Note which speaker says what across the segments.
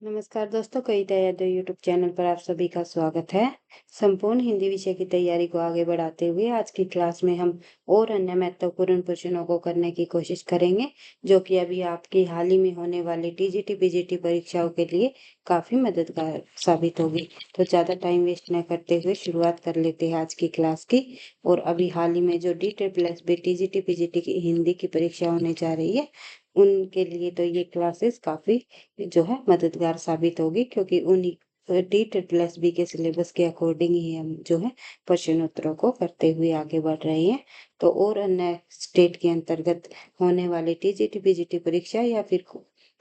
Speaker 1: नमस्कार दोस्तों, कई तैयारी यूट्यूब चैनल पर आप सभी का स्वागत है। संपूर्ण हिंदी विषय की तैयारी को आगे बढ़ाते हुए आज की क्लास में हम और अन्य महत्वपूर्ण प्रश्नों को करने की कोशिश करेंगे, जो कि अभी आपकी हाल ही में होने वाली टीजीटी पीजीटी परीक्षाओं के लिए काफी मददगार साबित होगी। तो ज्यादा टाइम वेस्ट न करते हुए शुरुआत कर लेते हैं आज की क्लास की। और अभी हाल ही में जो DTET+B टीजीटी पीजीटी की हिंदी की परीक्षा होने जा रही है, उनके लिए तो ये क्लासेस काफी जो है मददगार साबित होगी, क्योंकि उन्हीं DTET+B के सिलेबस के अकॉर्डिंग ही हम जो है प्रश्नोत्तरों को करते हुए आगे बढ़ रहे हैं। तो और अन्य स्टेट के अंतर्गत होने वाली टीजीटी पीजीटी परीक्षा या फिर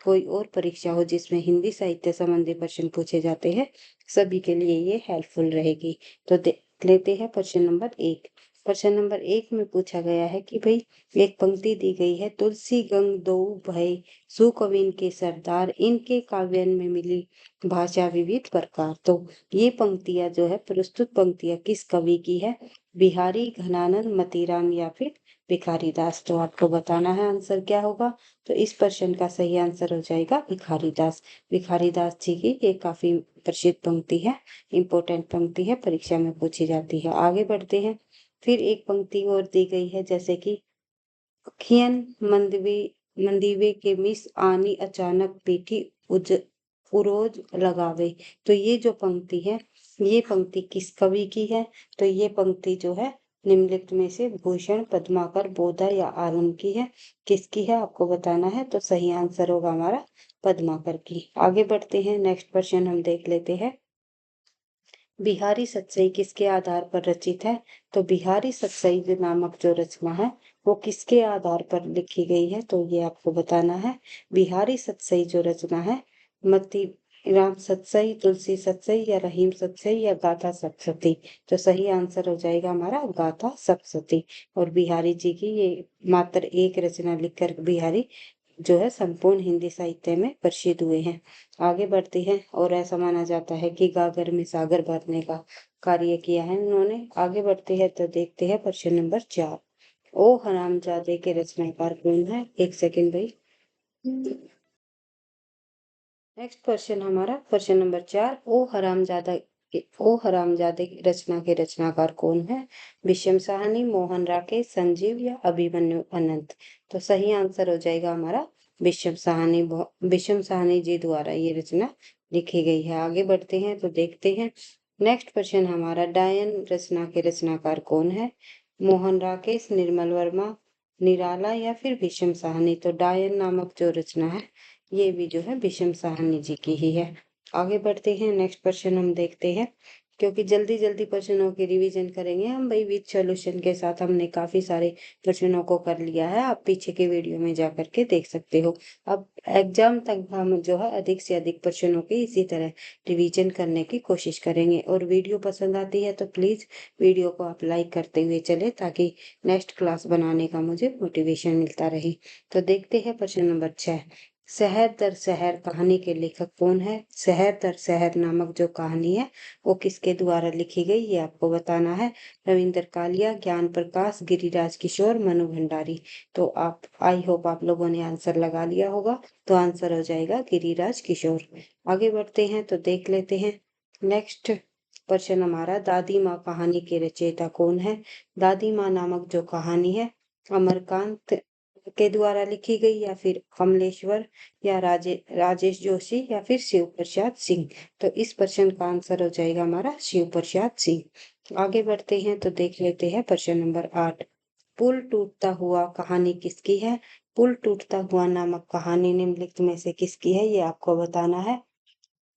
Speaker 1: कोई और परीक्षा हो जिसमें हिंदी साहित्य संबंधी प्रश्न पूछे जाते हैं, सभी के लिए ये हेल्पफुल रहेगी। तो देख लेते हैं प्रश्न नंबर 1। प्रश्न नंबर 1 में पूछा गया है कि भाई एक पंक्ति दी गई है, तुलसी गंग दो भय सुकविन के सरदार, इनके काव्यन में मिली भाषा विविध प्रकार। तो ये पंक्तियां जो है, प्रस्तुत पंक्तियां किस कवि की है? बिहारी, घनानंद, मतीराम या फिर भिखारी दास। तो आपको बताना है आंसर क्या होगा। तो इस प्रश्न का सही आंसर हो जाएगा भिखारी दास। भिखारी दास जी की ये काफी प्रसिद्ध पंक्ति है, इंपॉर्टेंट पंक्ति है, परीक्षा में पूछी जाती है। आगे बढ़ते हैं। फिर एक पंक्ति और दी गई है, जैसे कि खियन मंदिवे के मिस आनी अचानक पीठी उरोज लगावे। तो ये जो पंक्ति है, ये पंक्ति किस कवि की है? तो ये पंक्ति जो है निम्नलिखित में से भूषण पद्माकर बोधा या आलम की है। किसकी है आपको बताना है। तो सही आंसर होगा हमारा पद्माकर की। आगे बढ़ते हैं, नेक्स्ट क्वेश्चन हम देख लेते हैं। बिहारी सतसई किसके आधार पर रचित है? तो बिहारी सतसई नामक जो रचना है, वो किसके आधार पर लिखी गई है? तो ये आपको बताना है। बिहारी सतसई जो रचना है, मती राम सतसई, तुलसी सतसई या रहीम सतसई या गाथा सप्तशती। तो सही आंसर हो जाएगा हमारा गाथा सप्तशती। और बिहारी जी की ये मात्र एक रचना लिखकर बिहारी जो है संपूर्ण हिंदी साहित्य में प्रसिद्ध हुए हैं। आगे बढ़ते हैं। और ऐसा माना जाता है कि गागर में सागर भरने का कार्य किया है उन्होंने। आगे बढ़ते हैं तो देखते हैं प्रश्न नंबर 4। ओ हरामजादे के रचनाकार कौन है? एक सेकंड भाई। नेक्स्ट क्वेश्चन हमारा प्रश्न नंबर 4। ओ हरामजादे की रचना के रचनाकार कौन है? विषम साहनी, मोहन राकेश, संजीव या अभिमन्यु अनंत। तो सही आंसर हो जाएगा हमारा विषम साहनी। विषम साहनी जी द्वारा ये रचना लिखी गई है। आगे बढ़ते हैं तो देखते हैं। नेक्स्ट क्वेश्चन हमारा, डायन रचना के रचनाकार कौन है? मोहन राकेश, निर्मल वर्मा, निराला या फिर विषम साहनी। तो डायन नामक जो रचना है, ये भी जो है विषम साहनी जी की ही है। आगे बढ़ते हैं, नेक्स्ट क्वेश्चन हम देखते हैं। क्योंकि जल्दी जल्दी प्रश्नों की रिवीजन करेंगे हम भाई विद सॉल्यूशन के साथ। हमने काफी सारे प्रश्नों को कर लिया है, आप पीछे के वीडियो में जा करके देख सकते हो। अब एग्जाम तक हम जो है अधिक से अधिक प्रश्नों की इसी तरह रिवीजन करने की कोशिश करेंगे। और वीडियो पसंद आती है तो प्लीज वीडियो को आप लाइक करते हुए चले, ताकि नेक्स्ट क्लास बनाने का मुझे मोटिवेशन मिलता रहे। तो देखते हैं प्रश्न नंबर 6। शहर दर शहर कहानी के लेखक कौन है? शहर दर शहर नामक जो कहानी है, वो किसके द्वारा लिखी गई, ये आपको बताना है। रविंद्र कालिया, ज्ञान प्रकाश, गिरिराज किशोर, मनु भंडारी। तो आप आई होप आप लोगों ने आंसर लगा लिया होगा। तो आंसर हो जाएगा गिरिराज किशोर। आगे बढ़ते हैं तो देख लेते हैं। नेक्स्ट प्रश्न हमारा, दादी माँ कहानी के रचयिता कौन है? दादी माँ नामक जो कहानी है, अमरकांत के द्वारा लिखी गई या फिर कमलेश्वर या राजेश जोशी या फिर शिव प्रसाद सिंह। तो इस प्रश्न का आंसर हो जाएगा हमारा शिव प्रसाद सिंह। आगे बढ़ते हैं तो देख लेते हैं प्रश्न नंबर 8। पुल टूटता हुआ कहानी किसकी है? पुल टूटता हुआ नामक कहानी निम्नलिखित में से किसकी है, ये आपको बताना है।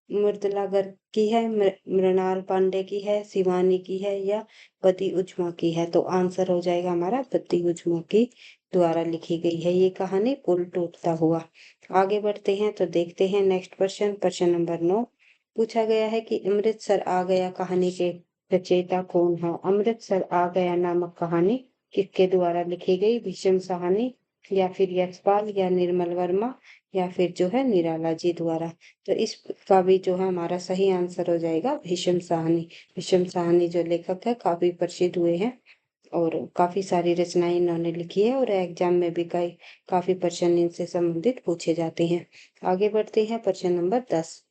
Speaker 1: मृदुला गर्ग की है, मृणाल पांडे की है, शिवानी की है या बदी उजमा की है। तो आंसर हो जाएगा हमारा बदी उजमा की द्वारा लिखी गई है ये कहानी, पुल टूटता हुआ। आगे बढ़ते हैं तो देखते हैं नेक्स्ट प्रश्न। प्रश्न नंबर 9 पूछा गया है कि अमृतसर आ गया कहानी के रचयिता कौन है? अमृतसर आ गया नामक कहानी किसके द्वारा लिखी गई? भीषम साहनी या फिर यशपाल या निर्मल वर्मा या फिर जो है निराला जी द्वारा। तो इसका भी जो है हमारा सही आंसर हो जाएगा भीषम साहनी। भीषम साहनी जो लेखक है, काफी प्रसिद्ध हुए हैं और काफी सारी रचनाएं इन्होंने लिखी है, और एग्जाम में भी काफी प्रश्न इनसे संबंधित पूछे जाते हैं। आगे बढ़ते हैं प्रश्न नंबर 10।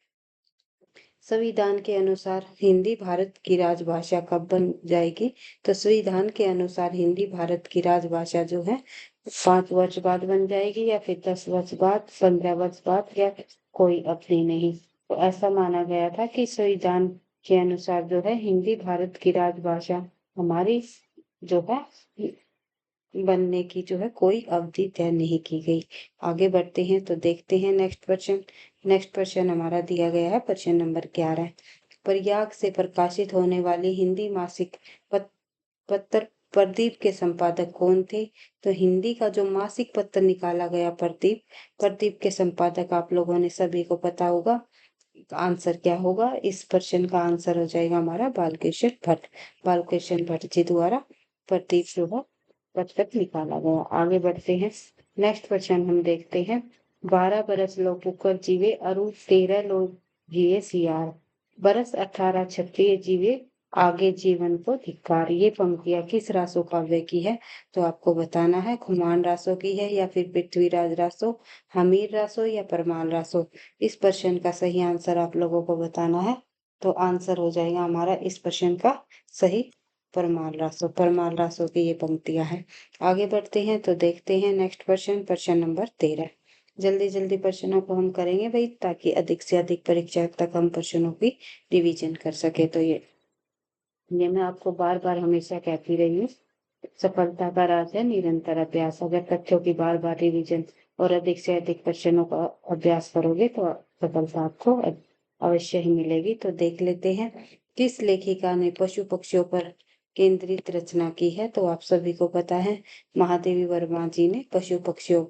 Speaker 1: संविधान के अनुसार हिंदी भारत की राजभाषा कब बन जाएगी? तो संविधान के अनुसार हिंदी भारत की राजभाषा जो है 5 वर्ष बाद बन जाएगी, या फिर 10 वर्ष बाद, 15 वर्ष बाद, या कोई अवधि नहीं। तो ऐसा माना गया था कि संविधान के अनुसार जो है हिंदी भारत की राजभाषा हमारी जो है बनने की जो है कोई अवधि तय नहीं की गई। आगे बढ़ते हैं तो देखते हैं नेक्स्ट प्रश्न हमारा दिया गया है प्रश्न नंबर 11। प्रयाग से प्रकाशित होने वाली हिंदी मासिक पत्र प्रदीप के संपादक कौन थे? तो हिंदी का जो मासिक पत्र निकाला गया प्रदीप के संपादक आप लोगों ने सभी को पता होगा। आंसर क्या होगा? इस प्रश्न का आंसर हो जाएगा हमारा बालकृष्ण भट्ट जी द्वारा प्रदीप जो है पत्र निकाला गया। आगे बढ़ते हैं, नेक्स्ट क्वेश्चन हम देखते हैं। 12 बरस लो कुकर जीवे अरु 13 लो जिए सियार, बरस 18 क्षत्रिय जीवे आगे जीवन को धिक्कार। ये पंक्तियां किस रासो काव्य की है? तो आपको बताना है खुमान रासो की है, या फिर पृथ्वीराज रासो, हमीर रासो, या परमाल रासो। इस प्रश्न का सही आंसर आप लोगों को बताना है। तो आंसर हो जाएगा हमारा इस प्रश्न का सही परमाल रासो की ये पंक्तियां हैं। आगे बढ़ते हैं तो देखते हैं नेक्स्ट प्रश्न नंबर 13। जल्दी जल्दी प्रश्नों को हम करेंगे भाई, ताकि अधिक से अधिक परीक्षा तक हम प्रश्नों की रिवीजन कर सके। तो ये मैं आपको बार बार हमेशा कहती रही हूँ, सफलता का राज है निरंतर अभ्यास। अगर तथ्यों की बार बार रिवीजन और अधिक से अधिक प्रश्नों का अभ्यास करोगे तो सफलता आपको अवश्य ही मिलेगी। तो देख लेते हैं किस लेखिका ने पशु पक्षियों पर केंद्रित रचना की है? तो आप सभी को पता है महादेवी वर्मा जी ने पशु पक्षियों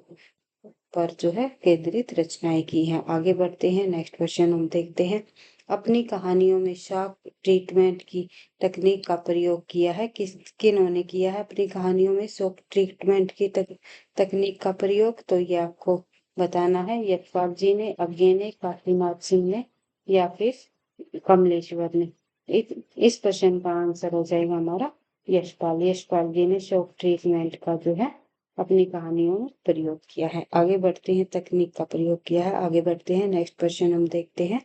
Speaker 1: पर जो है केंद्रित रचनाएं की हैं। आगे बढ़ते हैं, नेक्स्ट क्वेश्चन हम देखते हैं। अपनी कहानियों में शॉक ट्रीटमेंट की तकनीक का प्रयोग किया है, किन्होंने किया है अपनी कहानियों में शॉक ट्रीटमेंट की तकनीक का प्रयोग? तो ये आपको बताना है, यशपाल जी ने, अज्ञे ने, काशीनाथ सिंह ने, या फिर कमलेश्वर ने। इस प्रश्न का आंसर हो जाएगा हमारा यशपाल जी ने शॉक ट्रीटमेंट का जो है अपनी कहानियों में प्रयोग किया है। आगे बढ़ते हैं, तकनीक का प्रयोग किया है। आगे बढ़ते हैं, नेक्स्ट प्रश्न हम देखते हैं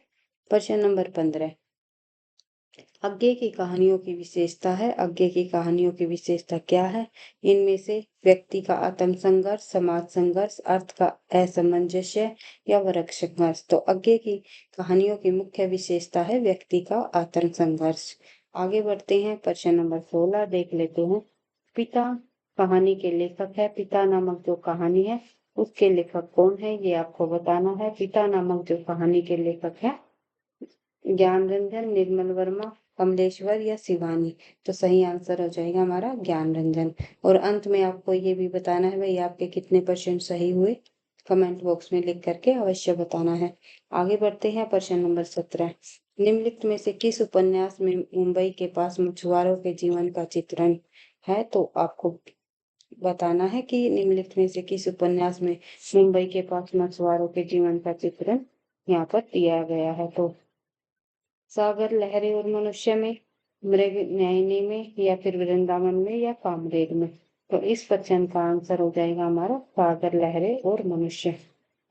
Speaker 1: प्रश्न नंबर 15। अज्ञे की कहानियों की विशेषता है। अज्ञे की कहानियों की विशेषता क्या है? इनमें से व्यक्ति का आत्म संघर्ष, समाज संघर्ष, अर्थ का असमंजस्य, या वृक्ष संघर्ष। तो अज्ञे की कहानियों की मुख्य विशेषता है व्यक्ति का आत्म संघर्ष। आगे बढ़ते हैं, प्रश्न नंबर 16 देख लेते हैं। पिता कहानी के लेखक है। पिता नामक जो कहानी है उसके लेखक कौन है, ये आपको बताना है। पिता नामक जो कहानी के लेखक है ज्ञान रंजन, निर्मल वर्मा, कमलेश्वर, या शिवानी। तो सही आंसर हो जाएगा हमारा ज्ञान रंजन। और अंत में आपको ये भी बताना है भाई आपके कितने परसेंट सही हुए, कमेंट बॉक्स में लिख करके अवश्य बताना है। आगे बढ़ते हैं, प्रश्न नंबर 17। निम्नलिखित में से किस उपन्यास में मुंबई के पास मछुआरों के जीवन का चित्रण है? तो आपको बताना है कि निम्नलिखित में से किस उपन्यास में मुंबई के पास मछुआरों के जीवन का चित्रण यहाँ पर दिया गया है। तो सागर, लहरें और मनुष्य में, मृग नयनी में, या फिर वृंदावन में, या कामरेग में। तो इस प्रश्न का आंसर हो जाएगा हमारा सागर, लहरें और मनुष्य।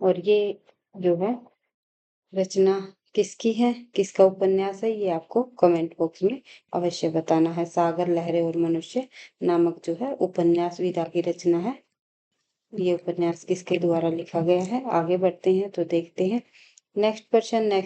Speaker 1: और ये जो है रचना किसकी है, किसका उपन्यास है, ये आपको कमेंट बॉक्स में अवश्य बताना है। सागर, लहरें और मनुष्य नामक जो है उपन्यास विधा की रचना है। ये उपन्यास किसके द्वारा लिखा गया है? आगे बढ़ते हैं तो देखते हैं नेक्स्ट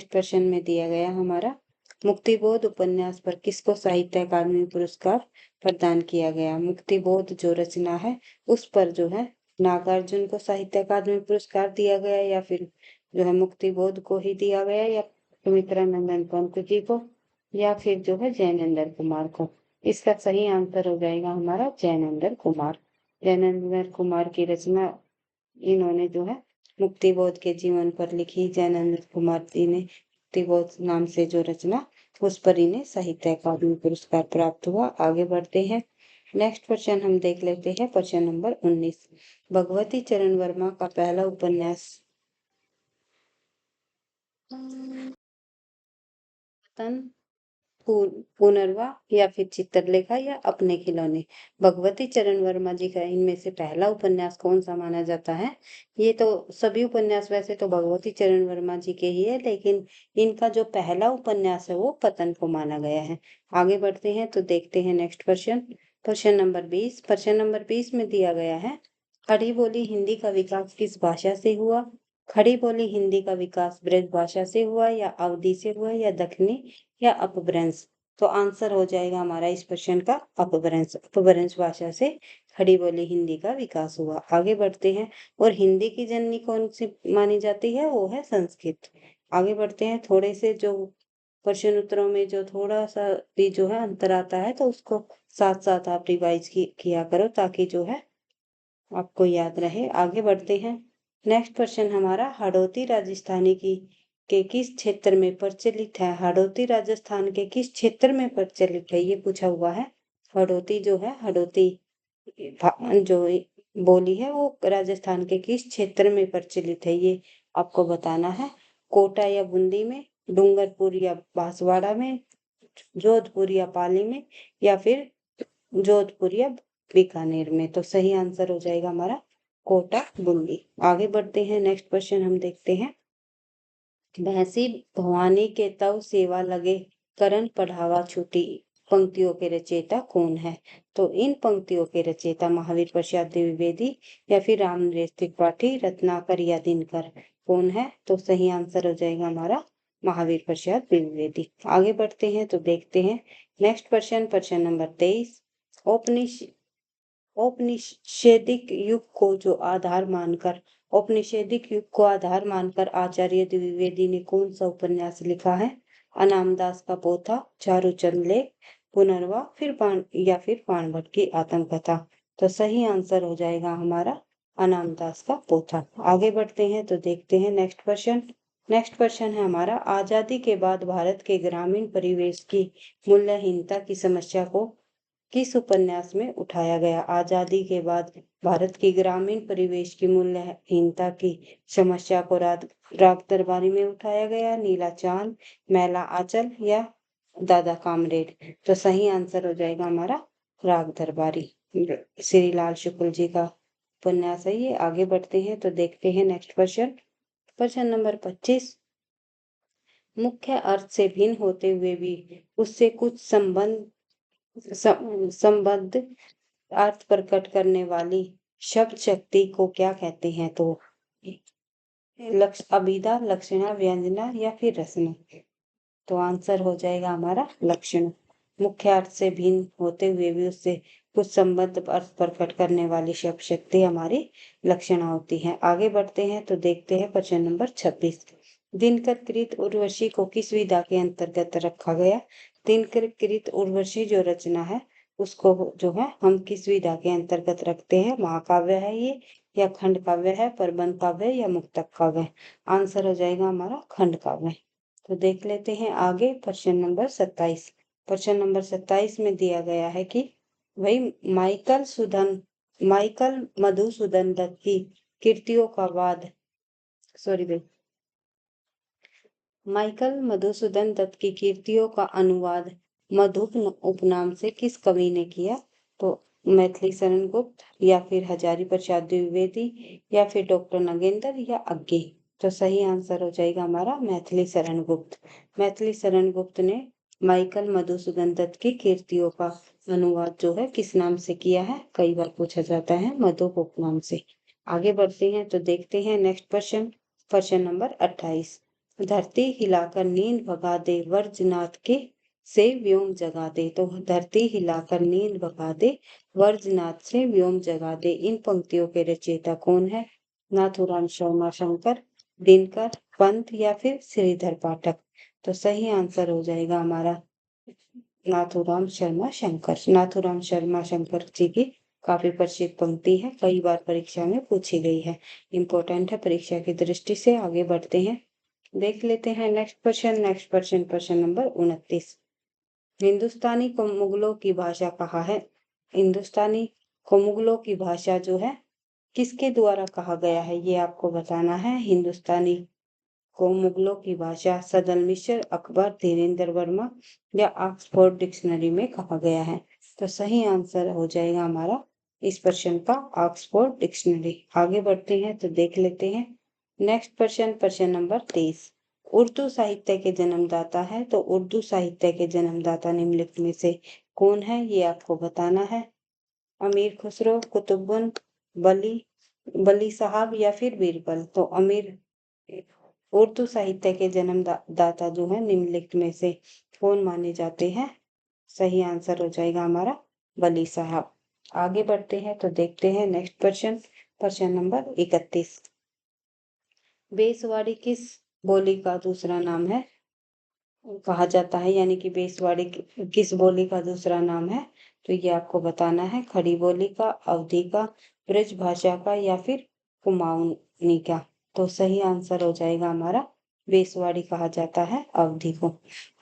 Speaker 1: प्रश्न में दिया गया हमारा मुक्तिबोध उपन्यास पर किसको साहित्य अकादमी पुरस्कार प्रदान किया गया? मुक्तिबोध जो रचना है उस पर जो है नागार्जुन को साहित्य अकादमी पुरस्कार दिया गया, या फिर जो है मुक्तिबोध को ही दिया गया, या सुमित्रा नंदन पंत जी को, या फिर जो है जैनेन्द्र कुमार को। इसका सही आंसर हो जाएगा हमारा जैनेन्द्र कुमार। जैनेन्द्र कुमार की रचना इन्होंने जो है मुक्तिबोध के जीवन पर लिखी। जैनेन्द्र कुमार जी ने मुक्तिबोध नाम से जो रचना उस पर इन्हें साहित्य अकादमी पुरस्कार प्राप्त हुआ। आगे बढ़ते हैं, नेक्स्ट प्रश्न हम देख लेते हैं प्रश्न नंबर 19। भगवती चरण वर्मा का पहला उपन्यास वतन पुनर्वा या फिर चित्रलेखा या अपने खिलौने। भगवती चरण वर्मा जी का इनमें से पहला उपन्यास कौन सा माना जाता है? ये तो सभी उपन्यास वैसे तो भगवती चरण वर्मा जी के ही है, लेकिन इनका जो पहला उपन्यास है वो पतन को माना गया है। आगे बढ़ते हैं तो देखते हैं नेक्स्ट क्वेश्चन। प्रश्न नंबर 20। प्रश्न नंबर 20 में दिया गया है, खड़ी बोली हिंदी का विकास किस भाषा से हुआ? खड़ी बोली हिंदी का विकास ब्रज भाषा से हुआ या अवधी से हुआ या दक्षिणी या अपभ्रंश? तो आंसर हो जाएगा हमारा इस प्रश्न का अपभ्रंश। अपभ्रंश भाषा से खड़ी बोली हिंदी का विकास हुआ। आगे बढ़ते हैं। और हिंदी की जननी कौन सी मानी जाती है? वो है संस्कृत। आगे बढ़ते हैं। थोड़े से जो प्रश्न उत्तरों में जो थोड़ा सा भी जो है अंतर आता है तो उसको साथ साथ आप रिवाइज किया करो, ताकि जो है आपको याद रहे। आगे बढ़ते हैं। नेक्स्ट क्वेश्चन हमारा, हाड़ौती राजस्थानी की के किस क्षेत्र में प्रचलित है? हाड़ौती राजस्थान के किस क्षेत्र में प्रचलित है, ये पूछा हुआ है। हाड़ौती जो है, हाड़ौती जो बोली है वो राजस्थान के किस क्षेत्र में प्रचलित है, ये आपको बताना है। कोटा या बूंदी में, डूंगरपुर या बांसवाड़ा में, जोधपुर या पाली में, या फिर जोधपुर या बीकानेर में? तो सही आंसर हो जाएगा हमारा कोटा बूंदी। आगे बढ़ते हैं। नेक्स्ट क्वेश्चन हम देखते हैं। भैंसी भवानी के तव सेवा लगे, करण पढ़ावा छूटी, पंक्तियों के रचयिता कौन है? तो इन पंक्तियों के रचयिता महावीर प्रसाद द्विवेदी या फिर राम नरेश त्रिपाठी, रत्नाकर या दिनकर, कौन है? तो सही आंसर हो जाएगा हमारा महावीर प्रसाद द्विवेदी। आगे बढ़ते हैं तो देखते हैं नेक्स्ट क्वेश्चन। प्रश्न नंबर 23। औपनिषेदिक युग को जो आधार मानकर औपनिषेदिक युग को आधार मानकर आचार्य द्विवेदी ने कौन सा उपन्यास लिखा है? अनामदास का पोथा, चारुचंद लेख, पुनर्वा, या फिर बाणभट्ट की आत्मकथा? तो सही आंसर हो जाएगा हमारा अनामदास का पोथा। आगे बढ़ते हैं तो देखते हैं नेक्स्ट क्वेश्चन। नेक्स्ट क्वेश्चन है हमारा, आजादी के बाद भारत के ग्रामीण परिवेश की मूल्यहीनता की समस्या को किस उपन्यास में उठाया गया? आजादी के बाद भारत की ग्रामीण परिवेश की मूल्यहीनता की समस्या को राग दरबारी में उठाया गया, नीला चांद, मैला आंचल या दादा कामरेड? तो सही आंसर हो जाएगा हमारा राग दरबारी। श्री लाल शुक्ल जी का उपन्यास है ये। आगे बढ़ते हैं तो देखते हैं नेक्स्ट क्वेश्चन। प्रश्न नंबर 25। मुख्य अर्थ से भिन्न होते हुए भी उससे कुछ संबद्ध अर्थ प्रकट करने वाली शब्द शक्ति को क्या कहते हैं? तो अभिधा, लक्षणा, व्यंजना या फिर रसना? तो आंसर हो जाएगा हमारा लक्षण। मुख्य अर्थ से भिन्न होते हुए भी उससे कुछ संबद्ध अर्थ प्रकट करने वाली शब्द शक्ति हमारी लक्षणा होती है। आगे बढ़ते हैं तो देखते हैं प्रश्न नंबर 26। दिनकर कृत उर्वशी को किस विधा के अंतर्गत रखा गया? दिनकर कृत उर्वशी जो रचना है उसको जो है हम किस विधा के अंतर्गत रखते हैं? महाकाव्य है ये, या खंड काव्य है, प्रबंध काव्य या मुक्तक काव्य? आंसर हो जाएगा हमारा खंड काव्य। तो देख लेते हैं आगे प्रश्न नंबर 27। प्रश्न नंबर 27 में दिया गया है कि भाई माइकल मधुसूदन दत्त की कृतियों का वाद सॉरी भाई माइकल मधुसूदन दत्त की कृतियों का अनुवाद मधुप उपनाम से किस कवि ने किया? तो मैथिली शरण गुप्त, या फिर हजारी प्रसाद द्विवेदी, या फिर डॉक्टर नगेंद्र या अज्ञे? तो सही आंसर हो जाएगा हमारा मैथिली शरण गुप्त। मैथिली शरण गुप्त ने माइकल मधुसूदन दत्त की कृतियों का अनुवाद जो है किस नाम से किया है? कई बार पूछा जाता है, मधुप उपनाम से। आगे बढ़ते हैं तो देखते हैं नेक्स्ट प्रश्न। प्रश्न नंबर 28। धरती हिलाकर नींद भगा दे वर्जनाथ के से व्योम जगा दे। तो धरती हिलाकर नींद भगा दे वर्जनाथ से व्योम जगा दे, इन पंक्तियों के रचयिता कौन है? नाथूराम शर्मा शंकर, दिनकर, पंत या फिर श्रीधर पाठक? तो सही आंसर हो जाएगा हमारा नाथूराम शर्मा शंकर। नाथूराम शर्मा शंकर जी की काफी प्रसिद्ध पंक्ति है, कई बार परीक्षा में पूछी गई है, इंपॉर्टेंट है परीक्षा की दृष्टि से। आगे बढ़ते हैं, देख लेते हैं नेक्स्ट क्वेश्चन। नेक्स्ट क्वेश्चन प्रश्न नंबर 29। हिंदुस्तानी को मुगलों की भाषा कहा है? हिंदुस्तानी को मुगलों की भाषा जो है किसके द्वारा कहा गया है, ये आपको बताना है। हिंदुस्तानी को मुगलों की भाषा, सदल मिश्र, अकबर, धीरेन्द्र वर्मा या ऑक्सफोर्ड डिक्शनरी में कहा गया है। तो सही आंसर हो जाएगा हमारा इस प्रश्न का ऑक्सफोर्ड डिक्शनरी। आगे बढ़ते हैं तो देख लेते हैं नेक्स्ट प्रश्न नंबर 23। उर्दू साहित्य के जन्मदाता है, तो उर्दू साहित्य के जन्मदाता निम्नलिखित में से कौन है, ये आपको बताना है। अमीर खुसरो, कुतुबुन, बली साहब या फिर बीरबल। तो उर्दू साहित्य के जन्मदाता जो है निम्नलिखित में से कौन माने जाते हैं। सही आंसर हो जाएगा हमारा बली साहब। आगे बढ़ते हैं तो देखते हैं नेक्स्ट प्रश्न नंबर 31। बेसवाड़ी किस बोली का दूसरा नाम है कहा जाता है, यानी कि बेसवाड़ी किस बोली का दूसरा नाम है। तो ये आपको बताना है। खड़ी बोली का, अवधी का, ब्रज भाषा का या फिर कुमाऊनी का। तो सही आंसर हो जाएगा हमारा बेसवाड़ी कहा जाता है अवधी को।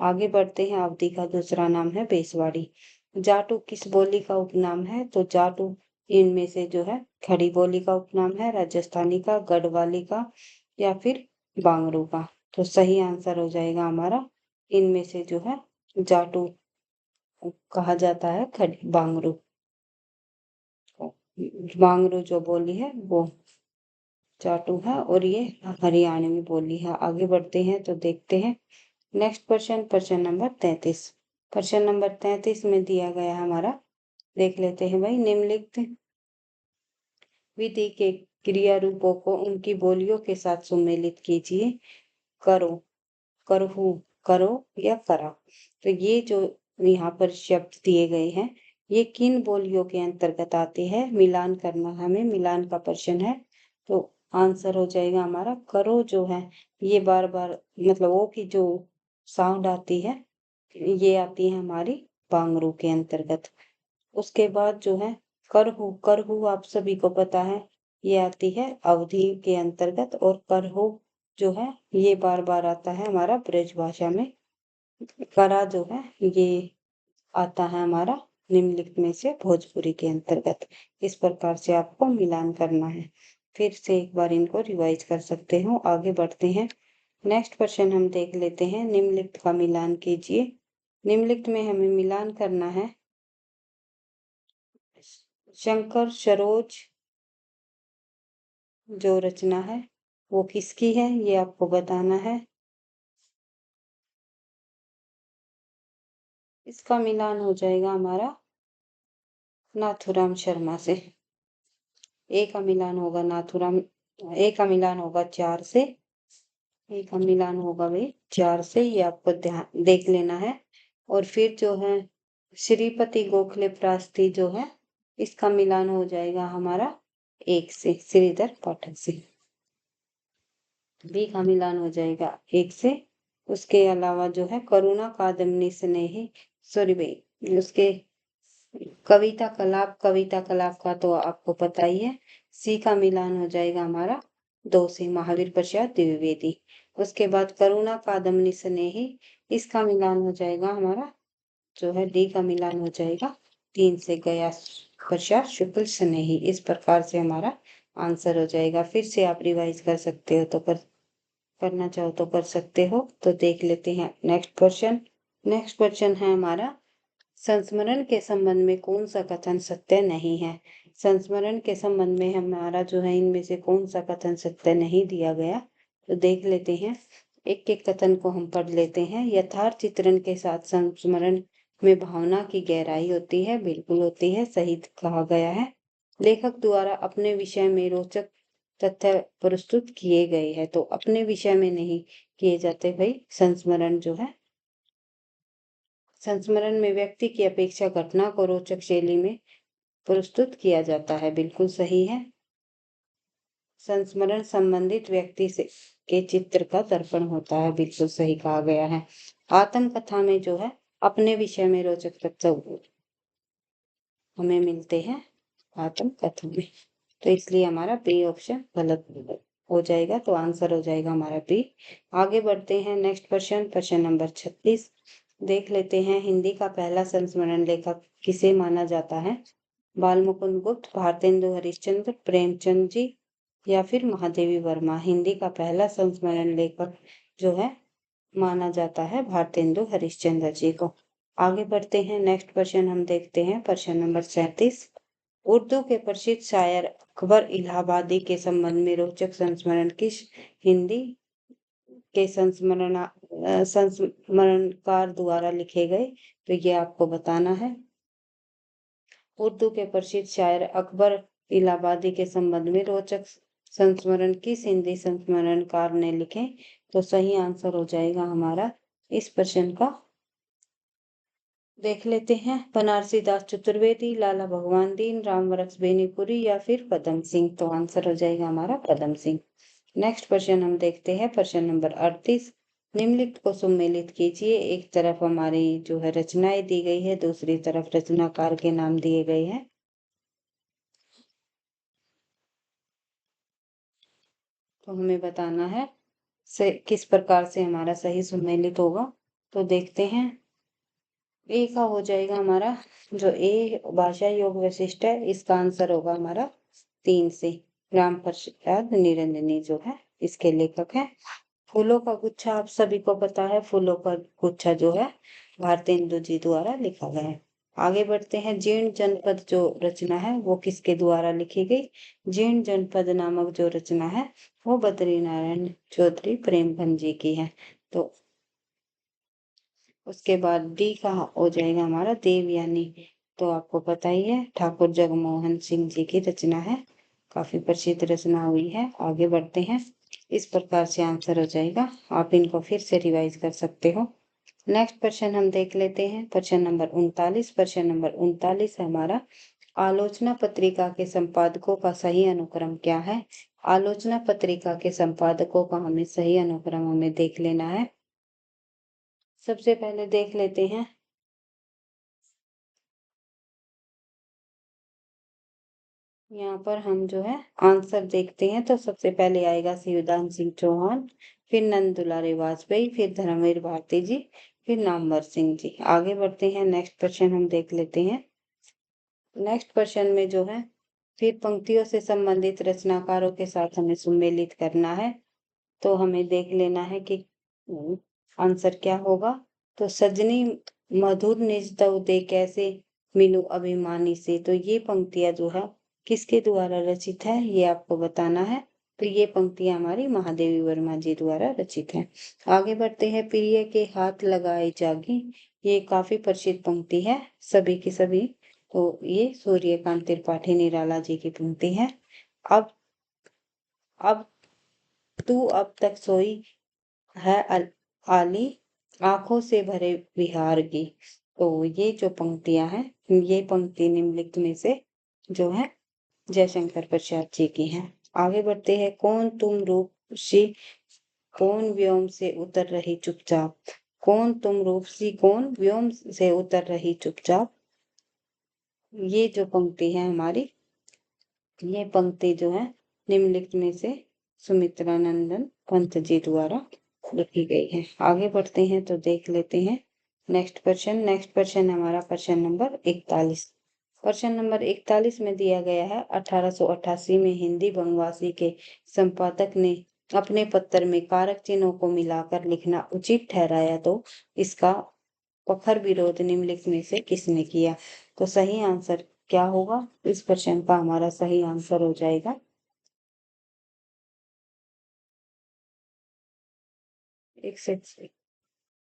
Speaker 1: आगे बढ़ते हैं। अवधी का दूसरा नाम है बेसवाड़ी। जाटू किस बोली का उपनाम है, तो जाटू इनमें से जो है खड़ी बोली का उपनाम है, राजस्थानी का, गढ़वाली का या फिर बांगरू का। तो सही आंसर हो जाएगा हमारा इनमें से जो है जाटू कहा जाता है बांगरू। बांगरू जो बोली है वो जाटू है और ये हरियाणवी बोली है। आगे बढ़ते हैं तो देखते हैं नेक्स्ट प्रश्न नंबर 33। प्रश्न नंबर 33 में दिया गया हमारा, देख लेते हैं भाई। निम्नलिखित विधि के क्रिया रूपों को उनकी बोलियों के साथ सुमेलित कीजिए। करो, करहू, करो या करा। तो ये जो यहाँ पर शब्द दिए गए हैं ये किन बोलियों के अंतर्गत आते हैं। मिलान करना, हमें मिलान का प्रश्न है। तो आंसर हो जाएगा हमारा करो जो है ये बार बार मतलब ओ की जो साउंड आती है ये आती है हमारी बांगरू के अंतर्गत। उसके बाद जो है करहू, करहू आप सभी को पता है ये आती है अवधी के अंतर्गत। और करहू जो है ये बार बार आता है हमारा ब्रज भाषा में। करा जो है ये आता है हमारा निम्नलिखित में से भोजपुरी के अंतर्गत। इस प्रकार से आपको मिलान करना है। फिर से एक बार इनको रिवाइज कर सकते हो। आगे बढ़ते हैं नेक्स्ट प्रश्न हम देख लेते हैं। निम्नलिखित का मिलान कीजिए। निम्नलिखित में हमें मिलान करना है शंकर सरोज जो रचना है वो किसकी है ये आपको बताना है। इसका मिलान हो जाएगा हमारा नाथुराम शर्मा से। ए का मिलान होगा नाथुराम, ए का मिलान होगा 4 से। ए का मिलान होगा भाई 4 से, ये आपको ध्यान देख लेना है। और फिर जो है श्रीपति गोखले प्रास्ती जो है इसका मिलान हो जाएगा हमारा 1 से, श्रीधर पाठक से। बी का मिलान हो जाएगा 1 से। उसके अलावा जो है करुणा कादम्बनी स्नेही, सॉरी भाई उसके कविता कलाप का तो आपको पता ही है। सी का मिलान हो जाएगा हमारा 2 से, महावीर प्रसाद द्विवेदी। उसके बाद करुणा कादम्बनी स्नेही इसका मिलान हो जाएगा हमारा जो है डी का मिलान हो जाएगा 3 से, गया प्रसाद शुक्ल स्नेही। इस प्रकार से हमारा आंसर हो जाएगा। फिर से आप रिवाइज कर सकते हो तो करना चाहो तो कर सकते हो। तो देख लेते हैं नेक्स्ट क्वेश्चन है हमारा संस्मरण के संबंध में कौन सा कथन सत्य नहीं है। संस्मरण के संबंध में हमारा जो है इनमें से कौन सा कथन सत्य नहीं दिया गया। तो देख लेते हैं, एक एक कथन को हम पढ़ लेते हैं। यथार्थ चित्रण के साथ संस्मरण में भावना की गहराई होती है, बिल्कुल होती है, सही कहा गया है। लेखक द्वारा अपने विषय में रोचक तथ्य प्रस्तुत किए गए हैं, तो अपने विषय में नहीं किए जाते भाई संस्मरण जो है। संस्मरण में व्यक्ति की अपेक्षा घटना को रोचक शैली में प्रस्तुत किया जाता है, बिल्कुल सही है। संस्मरण संबंधित व्यक्ति से के चित्र का दर्पण होता है, बिल्कुल सही कहा गया है। आत्मकथा में जो है अपने विषय में रोचक तथ्य हमें मिलते हैं आत्मकथा में, तो इसलिए हमारा बी ऑप्शन गलत हो जाएगा। तो आंसर हो जाएगा हमारा बी। आगे बढ़ते हैं नेक्स्ट प्रश्न नंबर 36 देख लेते हैं। हिंदी का पहला संस्मरण लेखक किसे माना जाता है। बाल मुकुंद गुप्त, भारतेंदु हरिश्चंद्र, प्रेमचंद जी, या फिर महादेवी वर्मा। हिंदी का पहला संस्मरण लेखक जो है माना जाता है भारतेंदु हरिश्चंद्र जी को। आगे बढ़ते हैं, नेक्स्ट प्रश्न हम देखते हैं, प्रश्न नंबर 37। उर्दू के प्रसिद्ध शायर अकबर इलाहाबादी के संबंध में रोचक संस्मरण किस हिंदी के संस्मरणकार द्वारा लिखे गए? तो ये आपको बताना है। उर्दू के प्रसिद्ध शायर अकबर इलाहाबादी के संबंध में रोचक संस्मरण किस हिंदी संस्मरणकार ने लिखे? तो सही आंसर हो जाएगा हमारा इस प्रश्न का, देख लेते हैं, बनारसी दास चतुर्वेदी, लाला भगवान दीन, रामवरक्स बेनीपुरी या फिर पदम सिंह। तो आंसर हो जाएगा हमारा पदम सिंह। नेक्स्ट प्रश्न हम देखते हैं, प्रश्न नंबर 38। निम्नलिखित को सम्मिलित कीजिए। एक तरफ हमारी जो है रचनाएं दी गई है, दूसरी तरफ रचनाकार के नाम दिए गए हैं। तो हमें बताना है किस प्रकार से हमारा सही सम्मिलित होगा। तो देखते हैं, ए का हो जाएगा हमारा जो ए भाषा योग वशिष्ठ है, इसका आंसर होगा हमारा 3 से। राम प्रसाद निरंजनी जो है इसके लेखक हैं। फूलों का गुच्छा आप सभी को पता है, फूलों का गुच्छा जो है भारतेंदु जी द्वारा लिखा गया है। आगे बढ़ते हैं, जीर्ण जनपद जो रचना है वो किसके द्वारा लिखी गई? जीर्ण जनपद नामक जो रचना है वो बद्री नारायण चौधरी प्रेमभंज जी की है। तो उसके बाद डी का हो जाएगा हमारा देवयानी। तो आपको पता ही है, ठाकुर जगमोहन सिंह जी की रचना है, काफी प्रसिद्ध रचना हुई है। आगे बढ़ते हैं, इस प्रकार से आंसर हो जाएगा, आप इनको फिर से रिवाइज कर सकते हो। नेक्स्ट प्रश्न हम देख लेते हैं, प्रश्न नंबर 39। प्रश्न नंबर 39 है हमारा, आलोचना पत्रिका के संपादकों का सही अनुक्रम क्या है? आलोचना पत्रिका के संपादकों का हमें सही अनुक्रम हमें देख लेना है। सबसे पहले देख लेते हैं, यहाँ पर हम जो है आंसर देखते हैं तो सबसे पहले आएगा शिवदान सिंह चौहान, फिर नंद दुलारे वाजपेयी, फिर धर्मवीर भारती जी, फिर नामवर सिंह जी। आगे बढ़ते हैं, नेक्स्ट प्रश्न हम देख लेते हैं। नेक्स्ट प्रश्न में जो है फिर पंक्तियों से संबंधित रचनाकारों के साथ हमें सुमेलित करना है। तो हमें देख लेना है कि आंसर क्या होगा। तो सजनी मधुर निज तव दे कैसे मिलूं अभिमानी से। तो ये पंक्तियां जो है किसके द्वारा रचित है ये आपको बताना है। तो ये पंक्तियां हमारी महादेवी वर्मा जी द्वारा रचित है। आगे बढ़ते हैं, प्रिय के हाथ लगाए जागी, ये काफी प्रसिद्ध पंक्ति है सभी की सभी। तो ये सूर्यकांत त्रिपाठी निराला जी की पंक्ति है। अब अब तू अब तक सोई है आली आंखों से भरे विहार की। तो ये जो पंक्तियां हैं, ये पंक्ति निम्नलिखित में से जो है जयशंकर प्रसाद जी की हैं। आगे बढ़ते हैं, कौन तुम रूपसी कौन व्योम से उतर रही चुपचाप। कौन तुम रूपसी कौन व्योम से उतर रही चुपचाप। ये जो पंक्ति है हमारी, ये पंक्ति जो है निम्नलिखित में से सुमित्रा नंदन पंत जी द्वारा लिखी गई है। आगे बढ़ते हैं तो देख लेते हैं नेक्स्ट प्रश्न हमारा प्रश्न नंबर 41। प्रश्न नंबर 41 में दिया गया है, 1888 में हिंदी बंगवासी के संपादक ने अपने पत्र में कारक चिन्हों को मिलाकर लिखना उचित ठहराया, तो इसका प्रखर विरोध निम्नलिखित में से किसने किया? तो सही आंसर क्या होगा? इस प्रश्न का हमारा सही आंसर हो जाएगा, एक सेकंड।